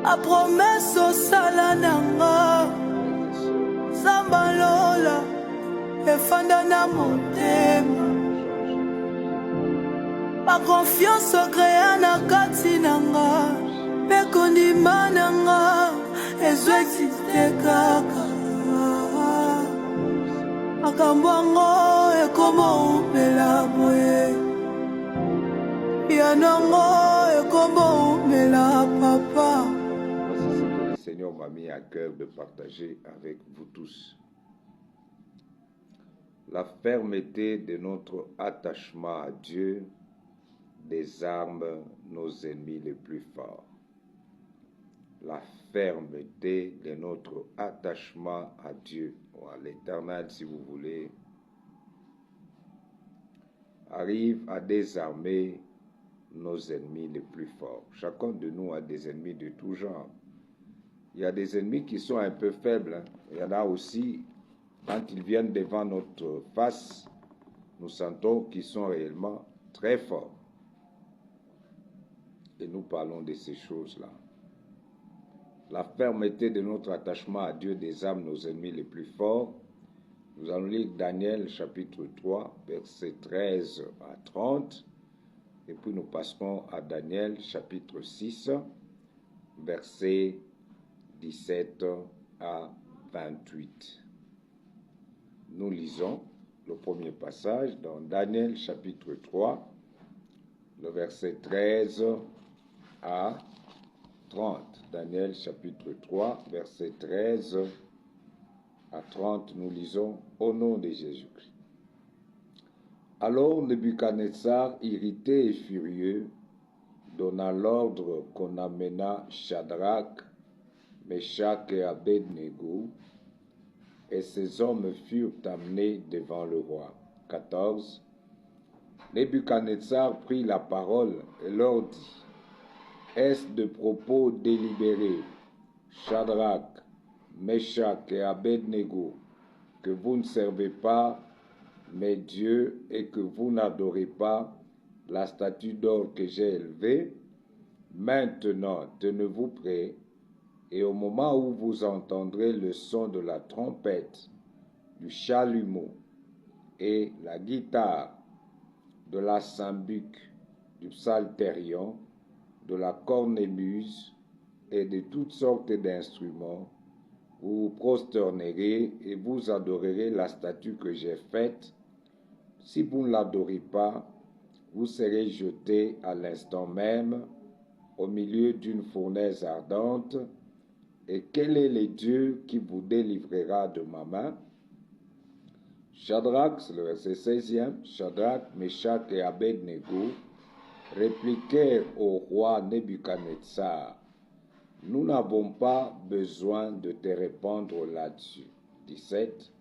A promesse au salananga Samba lola Efanda na motema Ma confiance au créa na kati nanga Pe kondima nanga Ezo existe kaka Makambo yango ekoma upela boye Pianongo ekoma upela papa. Voici ce que le Seigneur m'a mis à cœur de partager avec vous tous. La fermeté de notre attachement à Dieu désarme nos ennemis les plus forts. La fermeté de notre attachement à Dieu, ou à l'Éternel si vous voulez, arrive à désarmer nos ennemis les plus forts. Chacun de nous a des ennemis de tout genre. Il y a des ennemis qui sont un peu faibles. Il y en a aussi, quand ils viennent devant notre face, nous sentons qu'ils sont réellement très forts. Et nous parlons de ces choses-là. La fermeté de notre attachement à Dieu désarme nos ennemis les plus forts. Nous allons lire Daniel chapitre 3, versets 13 à 30. Et puis nous passerons à Daniel chapitre 6, versets 17 à 28. Nous lisons le premier passage dans Daniel chapitre 3, le verset 13 à 30. Daniel chapitre 3, verset 13 à 30, nous lisons au nom de Jésus-Christ. Alors Nebuchadnezzar, irrité et furieux, donna l'ordre qu'on amena Shadrach, Meshach et Abednego, et ces hommes furent amenés devant le roi. 14. Nebuchadnezzar prit la parole et leur dit, est-ce de propos délibérés, Shadrach, Meshach et Abednego, que vous ne servez pas mes dieux et que vous n'adorez pas la statue d'or que j'ai élevée? Maintenant, tenez-vous prêts, et au moment où vous entendrez le son de la trompette, du chalumeau et la guitare, de la sambuc, du psalterion, de la cornemuse et de toutes sortes d'instruments, vous vous prosternerez et vous adorerez la statue que j'ai faite. Si vous ne l'adorez pas, vous serez jetés à l'instant même au milieu d'une fournaise ardente. Et quel est le Dieu qui vous délivrera de ma main? Shadrach, c'est le verset 16e, Shadrach, Meshach et Abednego répliquèrent au roi Nebuchadnezzar, nous n'avons pas besoin de te répondre là-dessus. 17.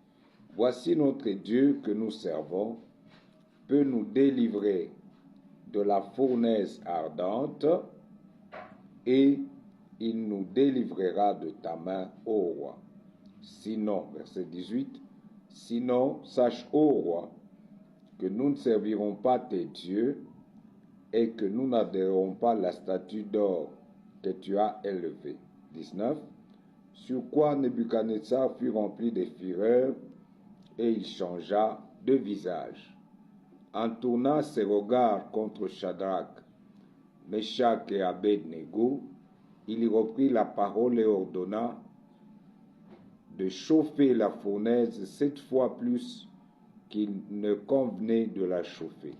Voici notre Dieu que nous servons peut nous délivrer de la fournaise ardente et il nous délivrera de ta main, ô roi. Sinon, verset 18, sinon, sache, ô roi, que nous ne servirons pas tes dieux et que nous n'adhérerons pas la statue d'or que tu as élevée. 19. Sur quoi Nebuchadnezzar fut rempli de fureur et il changea de visage. En tournant ses regards contre Shadrach, Meshach et Abednego, il reprit la parole et ordonna de chauffer la fournaise 7 fois plus qu'il ne convenait de la chauffer.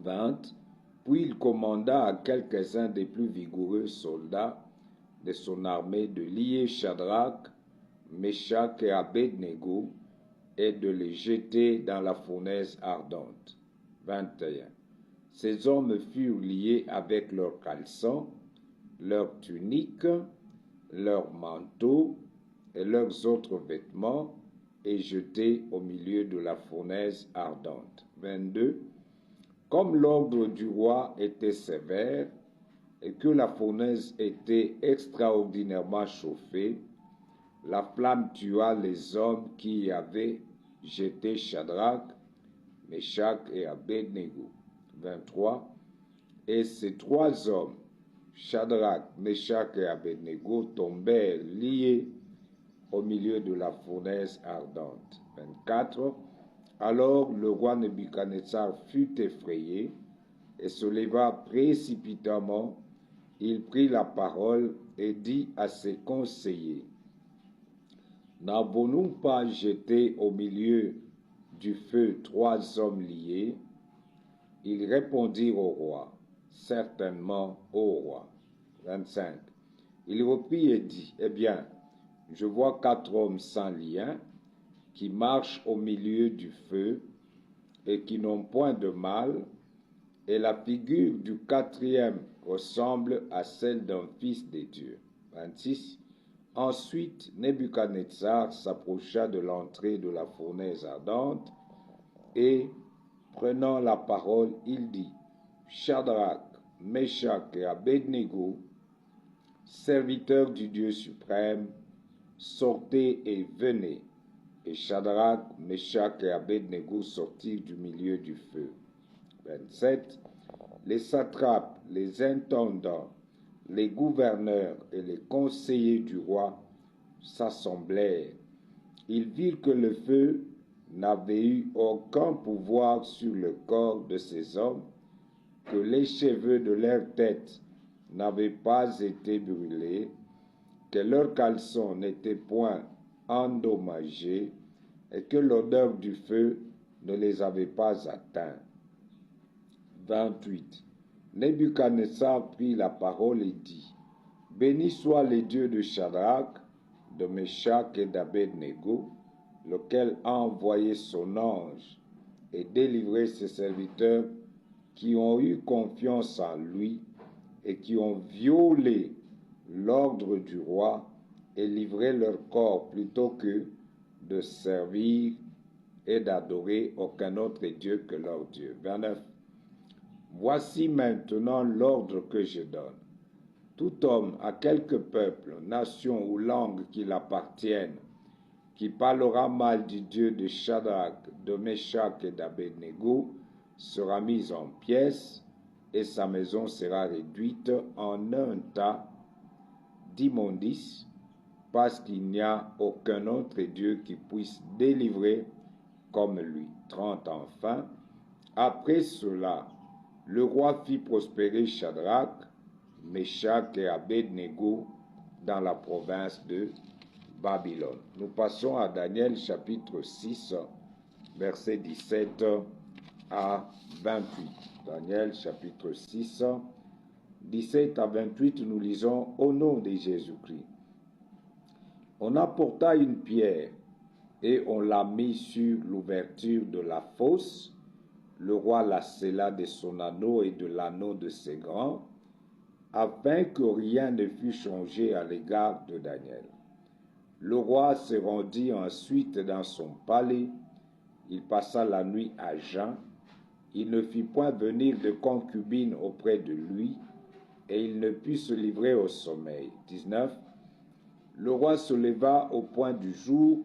20. Puis il commanda à quelques-uns des plus vigoureux soldats de son armée de lier Shadrach, Meshach et Abednego et de les jeter dans la fournaise ardente. 21. Ces hommes furent liés avec leurs caleçons, leurs tuniques, leurs manteaux et leurs autres vêtements et jetés au milieu de la fournaise ardente. 22. Comme l'ordre du roi était sévère et que la fournaise était extraordinairement chauffée, la flamme tua les hommes qui y avaient jeté Shadrach, Meshach et Abednego. 23. Et ces 3 hommes, Shadrach, Meshach et Abednego tombèrent liés au milieu de la fournaise ardente. 24. Alors le roi Nebuchadnezzar fut effrayé et se leva précipitamment. Il prit la parole et dit à ses conseillers: N'avons-nous pas jeté au milieu du feu 3 hommes liés? Ils répondirent au roi: Certainement, ô roi. 25. Il reprit et dit: Eh bien, je vois 4 hommes sans lien qui marchent au milieu du feu et qui n'ont point de mal, et la figure du 4e ressemble à celle d'un fils des dieux. 26. Ensuite, Nebuchadnezzar s'approcha de l'entrée de la fournaise ardente et, prenant la parole, il dit: Shadrach, Meshach et Abednego, serviteurs du Dieu suprême, sortez et venez. Et Shadrach, Meshach et Abednego sortirent du milieu du feu. 27. Les satrapes, les intendants, les gouverneurs et les conseillers du roi s'assemblèrent. Ils virent que le feu n'avait eu aucun pouvoir sur le corps de ces hommes, que les cheveux de leur tête n'avaient pas été brûlés, que leurs caleçons n'étaient point endommagés et que l'odeur du feu ne les avait pas atteints. 28. Nebuchadnezzar prit la parole et dit: Béni soit le Dieu de Shadrach, de Meshach et d'Abednego, lequel a envoyé son ange et délivré ses serviteurs qui ont eu confiance en lui et qui ont violé l'ordre du roi et livré leur corps plutôt que de servir et d'adorer aucun autre Dieu que leur Dieu. 29. Voici maintenant l'ordre que je donne. Tout homme à quelque peuple, nation ou langue qu'il appartienne, qui parlera mal du Dieu de Shadrach, de Meshach et d'Abednego, sera mis en pièces et sa maison sera réduite en un tas d'immondices, parce qu'il n'y a aucun autre Dieu qui puisse délivrer comme lui. 30. Enfin, après cela, le roi fit prospérer Shadrach, Meshach et Abednego dans la province de Babylone. Nous passons à Daniel chapitre 6, versets 17 à 28. Daniel chapitre 6, 17 à 28, nous lisons: Au nom de Jésus-Christ. On apporta une pierre et on la mit sur l'ouverture de la fosse. Le roi la scella de son anneau et de l'anneau de ses grands, afin que rien ne fût changé à l'égard de Daniel. Le roi se rendit ensuite dans son palais. Il passa la nuit à jeun. Il ne fit point venir de concubine auprès de lui, et il ne put se livrer au sommeil. 19. Le roi se leva au point du jour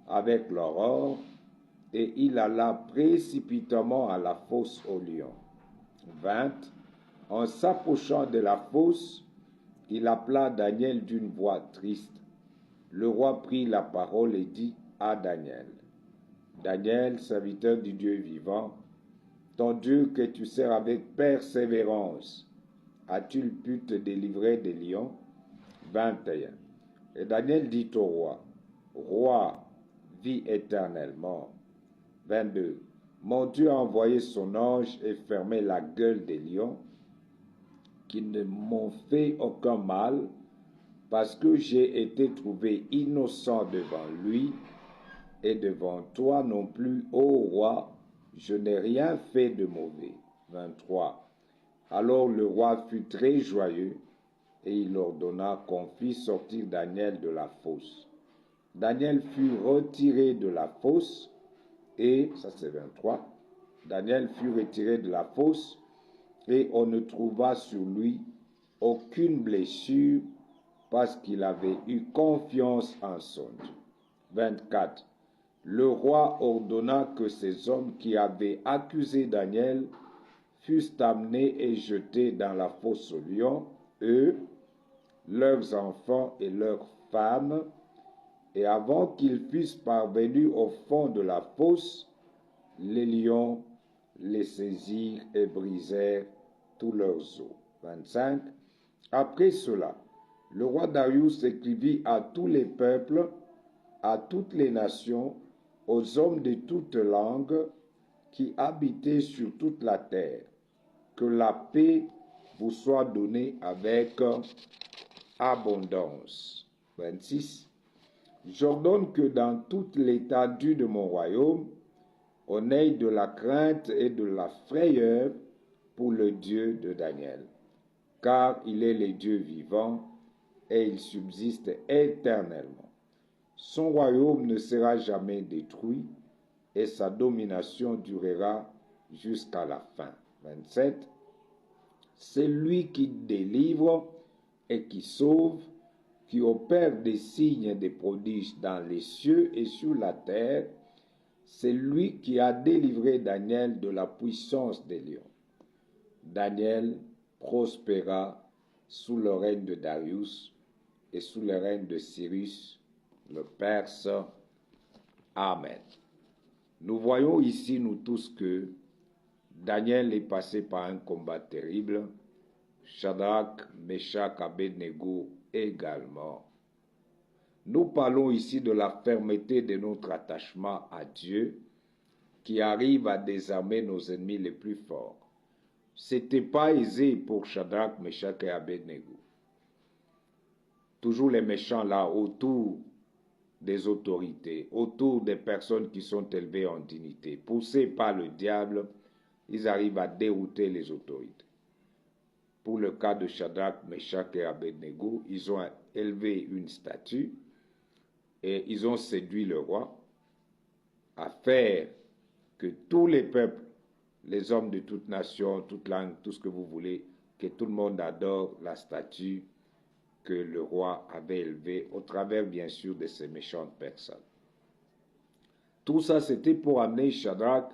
avec l'aurore, et il alla précipitamment à la fosse aux lions. 20. En s'approchant de la fosse, il appela Daniel d'une voix triste. Le roi prit la parole et dit à Daniel: Daniel, serviteur du Dieu vivant, ton Dieu que tu sers avec persévérance, a-t-il pu te délivrer des lions? 21. Et Daniel dit au roi: Roi, vis éternellement. 22. Mon Dieu a envoyé son ange et fermé la gueule des lions, qui ne m'ont fait aucun mal, parce que j'ai été trouvé innocent devant lui, et devant toi non plus, ô roi, je n'ai rien fait de mauvais. 23. Alors le roi fut très joyeux, et il ordonna qu'on fît sortir Daniel de la fosse. Daniel fut retiré de la fosse, et, ça c'est 23, Daniel fut retiré de la fosse, et on ne trouva sur lui aucune blessure, parce qu'il avait eu confiance en son Dieu. 24. Le roi ordonna que ces hommes qui avaient accusé Daniel fussent amenés et jetés dans la fosse aux lions, eux, leurs enfants et leurs femmes, et avant qu'ils fussent parvenus au fond de la fosse, les lions les saisirent et brisèrent tous leurs os. 25. Après cela, le roi Darius écrivit à tous les peuples, à toutes les nations, aux hommes de toutes langues qui habitaient sur toute la terre, que la paix vous soit donnée avec abondance. 26. J'ordonne que dans toute l'étendue de mon royaume, on ait de la crainte et de la frayeur pour le Dieu de Daniel, car il est le Dieu vivant et il subsiste éternellement. Son royaume ne sera jamais détruit et sa domination durera jusqu'à la fin. 27. C'est lui qui délivre et qui sauve, qui opère des signes et des prodiges dans les cieux et sur la terre. C'est lui qui a délivré Daniel de la puissance des lions. Daniel prospéra sous le règne de Darius et sous le règne de Cyrus, le Perse. Amen. Nous voyons ici, nous tous, que Daniel est passé par un combat terrible. Shadrach, Meshach, Abednego également. Nous parlons ici de la fermeté de notre attachement à Dieu qui arrive à désarmer nos ennemis les plus forts. C'était pas aisé pour Shadrach, Meshach et Abednego. Toujours les méchants là autour des autorités, autour des personnes qui sont élevées en dignité. Poussés par le diable, ils arrivent à dérouter les autorités. Pour le cas de Shadrach, Meshach et Abednego, ils ont élevé une statue et ils ont séduit le roi à faire que tous les peuples, les hommes de toute nation, toute langue, tout ce que vous voulez, que tout le monde adore la statue que le roi avait élevée au travers, bien sûr, de ces méchantes personnes. Tout ça, c'était pour amener Shadrach,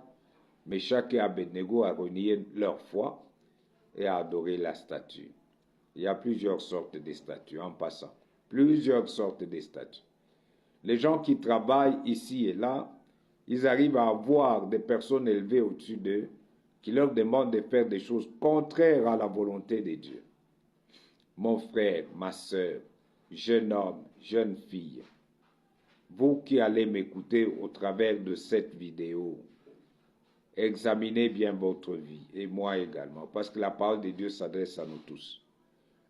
Meshach et Abednego à renier leur foi et à adorer la statue. Il y a plusieurs sortes de statues, en passant. Plusieurs sortes de statues. Les gens qui travaillent ici et là, ils arrivent à avoir des personnes élevées au-dessus d'eux qui leur demandent de faire des choses contraires à la volonté de Dieu. Mon frère, ma soeur, jeune homme, jeune fille, vous qui allez m'écouter au travers de cette vidéo, examinez bien votre vie, et moi également, parce que la parole de Dieu s'adresse à nous tous.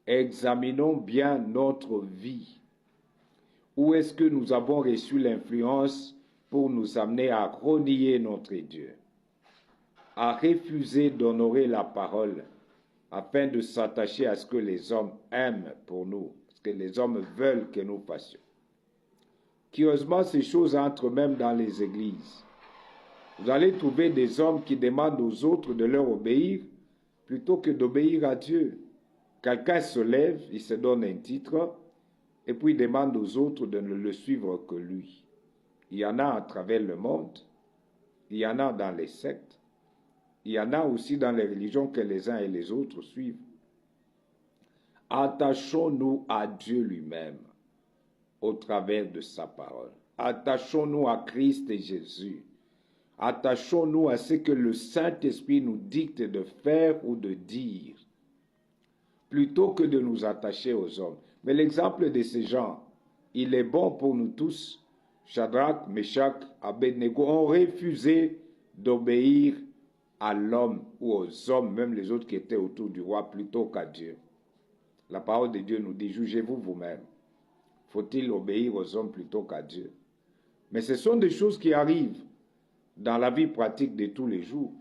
Examinons bien notre vie. Où est-ce que nous avons reçu l'influence pour nous amener à renier notre Dieu, à refuser d'honorer la parole, afin de s'attacher à ce que les hommes aiment pour nous, ce que les hommes veulent que nous fassions. Curieusement, ces choses entrent même dans les églises. Vous allez trouver des hommes qui demandent aux autres de leur obéir plutôt que d'obéir à Dieu. Quelqu'un se lève, il se donne un titre, et puis demande aux autres de ne le suivre que lui. Il y en a à travers le monde, il y en a dans les sectes, il y en a aussi dans les religions que les uns et les autres suivent. Attachons-nous à Dieu lui-même au travers de sa parole. Attachons-nous à Christ et Jésus. Attachons-nous à ce que le Saint-Esprit nous dicte de faire ou de dire, plutôt que de nous attacher aux hommes. Mais l'exemple de ces gens, il est bon pour nous tous. Shadrach, Meshach, Abednego ont refusé d'obéir à l'homme ou aux hommes, même les autres qui étaient autour du roi, plutôt qu'à Dieu. La parole de Dieu nous dit, jugez-vous vous-même. Faut-il obéir aux hommes plutôt qu'à Dieu? Mais ce sont des choses qui arrivent dans la vie pratique de tous les jours.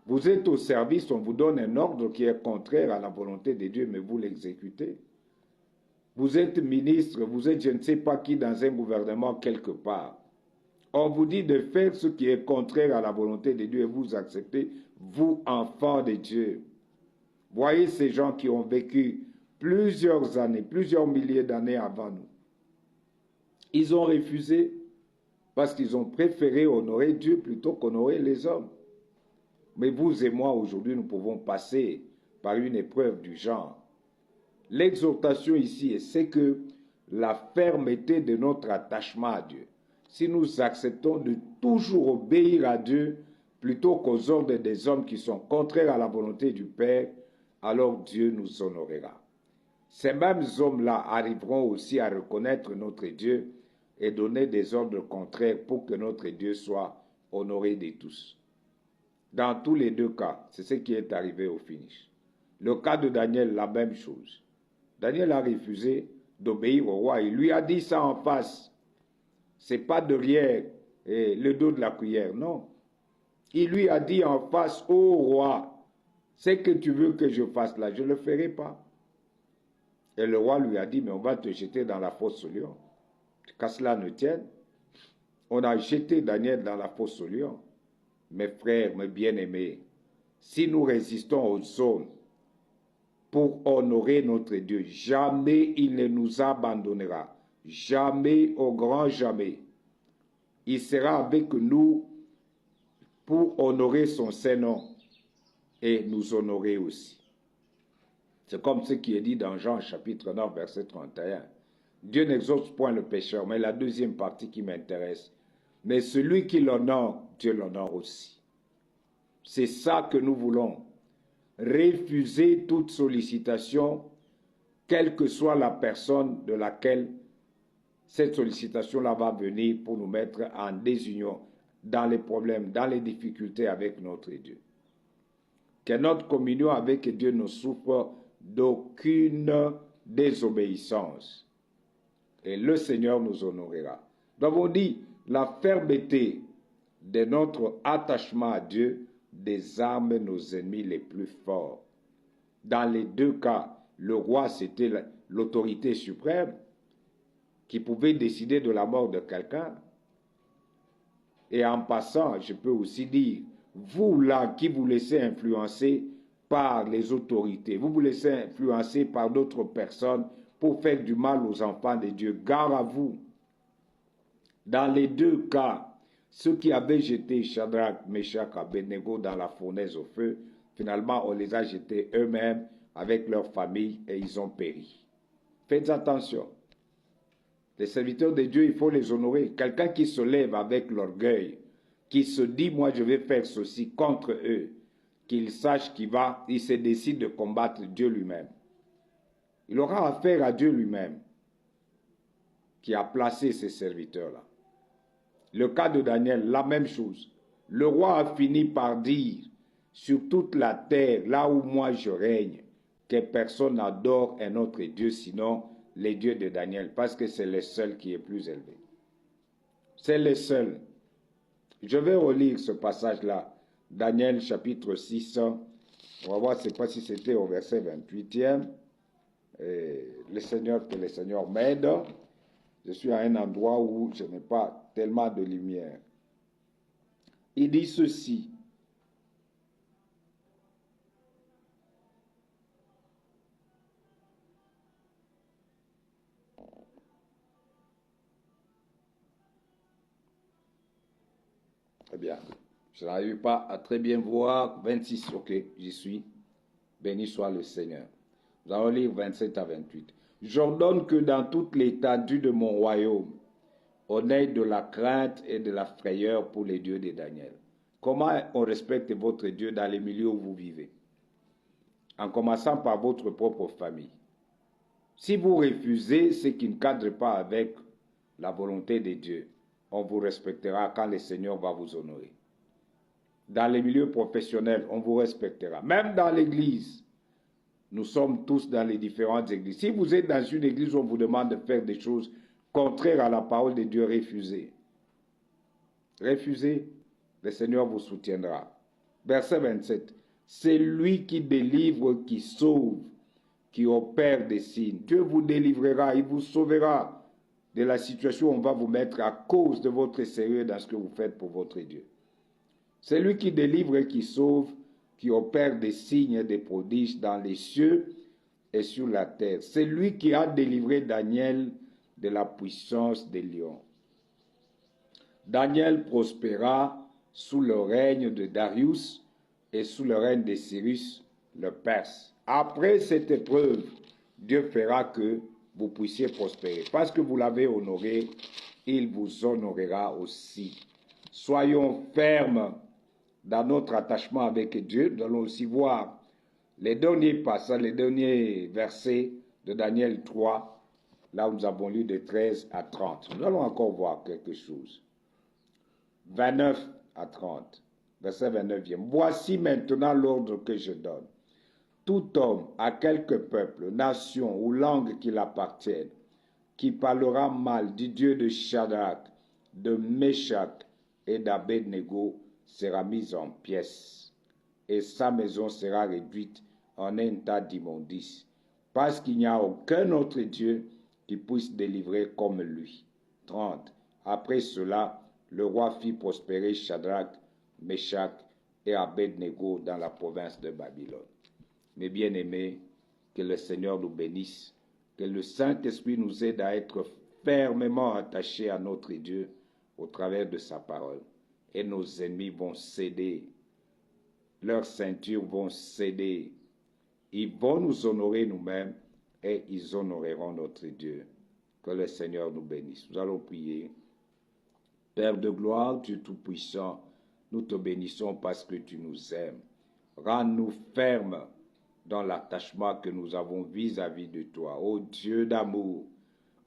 Vous êtes au service, on vous donne un ordre qui est contraire à la volonté de Dieu, mais vous l'exécutez. Vous êtes ministre, vous êtes je ne sais pas qui dans un gouvernement quelque part. On vous dit de faire ce qui est contraire à la volonté de Dieu et vous acceptez, vous, enfants de Dieu. Voyez ces gens qui ont vécu plusieurs années, plusieurs milliers d'années avant nous. Ils ont refusé parce qu'ils ont préféré honorer Dieu plutôt qu'honorer les hommes. Mais vous et moi, aujourd'hui, nous pouvons passer par une épreuve du genre. L'exhortation ici, c'est que la fermeté de notre attachement à Dieu. Si nous acceptons de toujours obéir à Dieu plutôt qu'aux ordres des hommes qui sont contraires à la volonté du Père, alors Dieu nous honorera. Ces mêmes hommes-là arriveront aussi à reconnaître notre Dieu et donner des ordres contraires pour que notre Dieu soit honoré de tous. Dans tous les deux cas, c'est ce qui est arrivé au finish. Le cas de Daniel, la même chose. Daniel a refusé d'obéir au roi. Il lui a dit ça en face. C'est pas derrière le dos de la cuillère, non. Il lui a dit en face, ô roi, c'est que tu veux que je fasse là, je ne le ferai pas. Et le roi lui a dit, mais on va te jeter dans la fosse aux lions. Qu'à cela ne tienne, on a jeté Daniel dans la fosse aux lions. Mes frères, mes bien-aimés, si nous résistons aux hommes pour honorer notre Dieu, jamais il ne nous abandonnera. Jamais, au grand jamais. Il sera avec nous pour honorer son Saint-Nom et nous honorer aussi. C'est comme ce qui est dit dans Jean chapitre 9, verset 31. Dieu n'exauce point le pécheur, mais la deuxième partie qui m'intéresse. Mais celui qui l'honore, Dieu l'honore aussi. C'est ça que nous voulons. Refuser toute sollicitation, quelle que soit la personne de laquelle cette sollicitation-là va venir pour nous mettre en désunion dans les problèmes, dans les difficultés avec notre Dieu. Que notre communion avec Dieu ne souffre d'aucune désobéissance. Et le Seigneur nous honorera. Nous avons dit, la fermeté de notre attachement à Dieu désarme nos ennemis les plus forts. Dans les deux cas, le roi, c'était l'autorité suprême qui pouvait décider de la mort de quelqu'un. Et en passant, je peux aussi dire, vous là qui vous laissez influencer par les autorités, vous vous laissez influencer par d'autres personnes pour faire du mal aux enfants de Dieu, gare à vous. Dans les deux cas, ceux qui avaient jeté Shadrach, Meshach, Abednego dans la fournaise au feu, finalement on les a jetés eux-mêmes avec leur famille et ils ont péri. Faites attention. Les serviteurs de Dieu, il faut les honorer. Quelqu'un qui se lève avec l'orgueil, qui se dit, moi je vais faire ceci contre eux, qu'il sache il se décide de combattre Dieu lui-même. Il aura affaire à Dieu lui-même, qui a placé ces serviteurs-là. Le cas de Daniel, la même chose. Le roi a fini par dire, sur toute la terre, là où moi je règne, que personne n'adore un autre Dieu, sinon les dieux de Daniel, parce que c'est le seul qui est plus élevé. C'est le seul. Je vais relire ce passage-là, Daniel chapitre 6, on va voir, je ne sais pas si c'était au verset 28e, que le Seigneur m'aide. Je suis à un endroit où je n'ai pas tellement de lumière. Il dit ceci. Très bien. Je n'arrive pas à très bien voir. 26, ok, j'y suis. Béni soit le Seigneur. Nous allons lire 27 à 28. J'ordonne que dans toute l'étendue de mon royaume, on ait de la crainte et de la frayeur pour les dieux de Daniel. Comment on respecte votre Dieu dans les milieux où vous vivez? En commençant par votre propre famille. Si vous refusez ce qui ne cadre pas avec la volonté de Dieu, on vous respectera quand le Seigneur va vous honorer. Dans les milieux professionnels, on vous respectera. Même dans l'église, nous sommes tous dans les différentes églises. Si vous êtes dans une église où on vous demande de faire des choses contraires à la parole de Dieu, refusez. Refusez, le Seigneur vous soutiendra. Verset 27. C'est lui qui délivre, qui sauve, qui opère des signes. Dieu vous délivrera, il vous sauvera de la situation où on va vous mettre à cause de votre sérieux dans ce que vous faites pour votre Dieu. C'est lui qui délivre et qui sauve, qui opère des signes et des prodiges dans les cieux et sur la terre. C'est lui qui a délivré Daniel de la puissance des lions. Daniel prospéra sous le règne de Darius et sous le règne de Cyrus, le Perse. Après cette épreuve, Dieu fera que vous puissiez prospérer. Parce que vous l'avez honoré, il vous honorera aussi. Soyons fermes dans notre attachement avec Dieu. Nous allons aussi voir les derniers passages, les derniers versets de Daniel 3, là où nous avons lu de 13 à 30. Nous allons encore voir quelque chose. 29 à 30, verset 29e. Voici maintenant l'ordre que je donne. Tout homme à quelque peuple, nation ou langue qu'il appartienne, qui parlera mal du Dieu de Shadrach, de Meshach et d'Abednego sera mis en pièces, et sa maison sera réduite en un tas d'immondices, parce qu'il n'y a aucun autre Dieu qui puisse délivrer comme lui. 30. Après cela, le roi fit prospérer Shadrach, Meshach et Abednego dans la province de Babylone. Mes bien-aimés, que le Seigneur nous bénisse, que le Saint-Esprit nous aide à être fermement attachés à notre Dieu au travers de sa parole. Et nos ennemis vont céder, leurs ceintures vont céder, ils vont nous honorer nous-mêmes et ils honoreront notre Dieu. Que le Seigneur nous bénisse. Nous allons prier. Père de gloire, Dieu Tout-Puissant, nous te bénissons parce que tu nous aimes. Rends-nous fermes dans l'attachement que nous avons vis-à-vis de toi. Ô Dieu d'amour,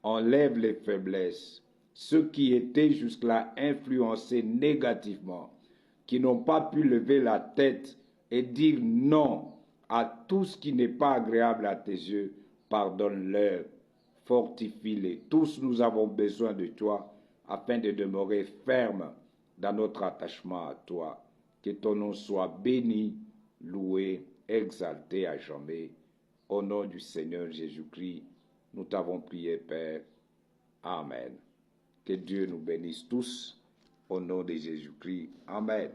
enlève les faiblesses, ceux qui étaient jusque-là influencés négativement, qui n'ont pas pu lever la tête et dire non à tout ce qui n'est pas agréable à tes yeux, pardonne-leur, fortifie-les. Tous nous avons besoin de toi afin de demeurer fermes dans notre attachement à toi. Que ton nom soit béni, loué, exalté à jamais. Au nom du Seigneur Jésus-Christ, nous t'avons prié, Père. Amen. Que Dieu nous bénisse tous. Au nom de Jésus-Christ. Amen.